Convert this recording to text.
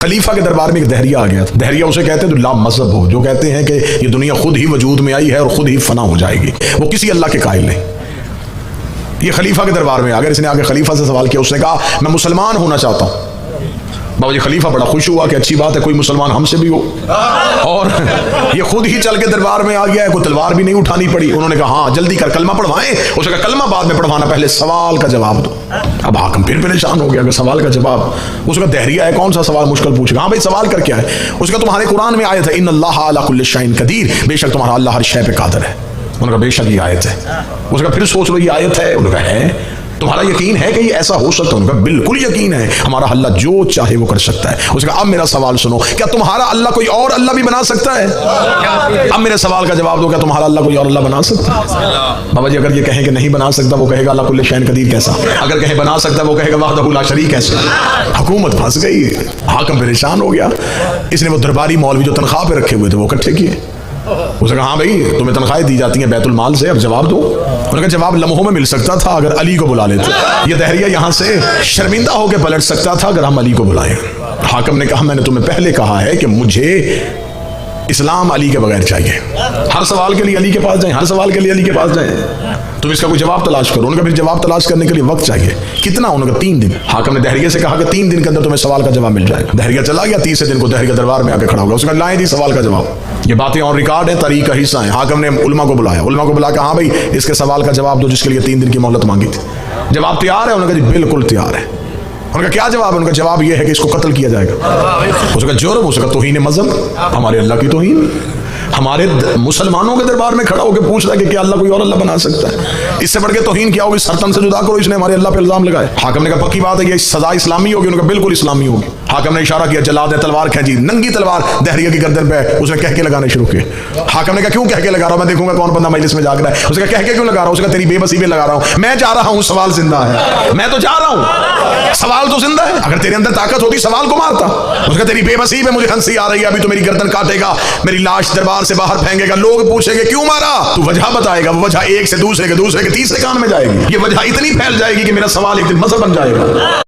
خلیفہ کے دربار میں ایک دہریہ آ گیا تھا. دہریہ اسے کہتے ہیں جو لا مذہب ہو، جو کہتے ہیں کہ یہ دنیا خود ہی وجود میں آئی ہے اور خود ہی فنا ہو جائے گی، وہ کسی اللہ کے قائل نہیں. یہ خلیفہ کے دربار میں آ گیا. اس نے آگے خلیفہ سے سوال کیا. اس نے کہا میں مسلمان ہونا چاہتا ہوں. بابا جی خلیفہ بڑا خوش ہوا کہ اچھی بات ہے، کوئی مسلمان ہم سے بھی ہو. اور یہ خود ہی چل کے دربار میں آ گیا ہے، کوئی تلوار بھی نہیں اٹھانی پڑی. انہوں نے کہا ہاں جلدی کر کلمہ پڑھوائیں. اس نے کہا کلمہ بعد میں پڑھوانا، پہلے سوال کا جواب دو. اب حاکم پھر پریشان ہو گیا کہ سوال کا جواب. اس کا دہریہ ہے، کون سا سوال مشکل پوچھے گا؟ ہاں بھائی سوال کر کیا ہے؟ اس کا تمہارے قرآن میں آیت ہے ان اللہ علی کل شیء قدیر، بے شک تمہارا اللہ ہر شے پہ قادر ہے. انہوں نے کہا بے شک یہ آیت ہے. اس کا پھر سوچ لو یہ آیت ہے. انہوں نے کہا ہے. تمہارا یقین ہے کہ یہ ایسا ہو سکتا ہے؟ انہوں نے کہا بالکل یقین ہے، ہمارا اللہ جو چاہے وہ کر سکتا ہے. اس نے کہا اب میرا سوال سنو، کیا تمہارا اللہ کوئی اور اللہ بھی بنا سکتا ہے؟ اب میرے سوال کا جواب دو، کیا تمہارا اللہ کوئی اور اللہ بنا سکتا ہے؟ بابا جی اگر یہ کہیں کہ نہیں بنا سکتا، وہ کہے گا اللہ کل شیء قدیر کیسا؟ اگر کہیں بنا سکتا ہے، وہ کہے گا وحدہ لا شریک کیسا؟ حکومت پھنس گئی. حاکم پریشان ہو گیا. اس نے وہ درباری مولوی جو تنخواہ پہ رکھے ہوئے تھے وہ اکٹھے کیے. اس نے کہا ہاں بھائی تمہیں تنخواہیں دی جاتی ہیں بیت المال سے، اب جواب دو. انہوں نے کہا جواب لمحوں میں مل سکتا تھا اگر علی کو بلا لیتے. یہ دہریہ یہاں سے شرمندہ ہو کے پلٹ سکتا تھا اگر ہم علی کو بلائیں. حاکم نے کہا میں نے تمہیں پہلے کہا ہے کہ مجھے اسلام علی کے بغیر چاہیے. ہر سوال کے لیے علی کے پاس جائیں، ہر سوال کے لیے علی کے پاس جائیں. تم اس کا کوئی جواب تلاش کرو. انہوں نے کہا پھر جواب تلاش کرنے کے لیے وقت چاہیے. کتنا؟ انہوں نے کہا 3 دن. حاکم نے دہریے سے کہا کہ 3 دن کے اندر تمہیں سوال کا جواب مل جائے گا. دہریہ چلا گیا. 30 دن کو دہریہ دربار میں آ کے کھڑا ہوگا. اس نے کہا لائیں جی سوال کا جواب. یہ باتیں اور ریکارڈ ہیں، تاریخ کا حصہ ہیں. حاکم نے علماء کو بلایا. علماء کو بلا کے ہاں بھائی اس کے سوال کا جواب دو جس کے لیے 3 دن کی مہلت مانگی تھی. جواب تیار ہے؟ انہوں نے کہا جی بالکل تیار ہے. ان کا کیا جواب ہے؟ ان کا جواب یہ ہے کہ اس کو قتل کیا جائے گا. اس کا جرم، اس کا توہین مذہب، ہمارے اللہ کی توہین. ہمارے مسلمانوں کے دربار میں کھڑا ہو کے پوچھ رہا ہے کہ کیا اللہ کوئی اور اللہ بنا سکتا ہے؟ اس سے بڑھ کے توہین کیا ہوگی؟ سرتن سے جدا کرو، اس نے ہمارے اللہ پہ الزام لگائے. حاکم نے کہا پکی بات ہے یہ سزا اسلامی ہوگی؟ انہوں نے کہا بالکل اسلامی ہوگی. حاکم نے اشارہ کیا جلا دے، تلوار کھینچی، ننگی تلوار دہریہ کی گردن پہ اس نے کہہ کے لگانے شروع کیے. حاکم نے کہا کیوں کہہ کے لگا رہا ہوں؟ میں دیکھوں گا کون بندہ مجلس میں جاگ رہا ہے. اس نے کہا کہہ کے کیوں لگا رہا ہوں؟ اس نے کہا تیری بے بسی پہ لگا رہا ہوں. میں جا رہا ہوں، سوال زندہ ہے. میں تو جا رہا ہوں، سوال تو زندہ ہے. اگر تیرے اندر طاقت ہوتی سوال کو مارتا. اس نے کہا تیری بے بسی پہ مجھے ہنسی آ رہی ہے، ابھی تو میری گردن کاٹے گا، میری لاش دربار سے باہر پھینکے گا، لوگ پوچھیں گے کیوں مارا؟ تو وجہ بتائے گا. وہ وجہ ایک سے دوسرے کے تیسرے کان میں جائے گی. یہ وجہ اتنی پھیل جائے گی کہ میرا سوال ایک دن مذہب بن جائے گا.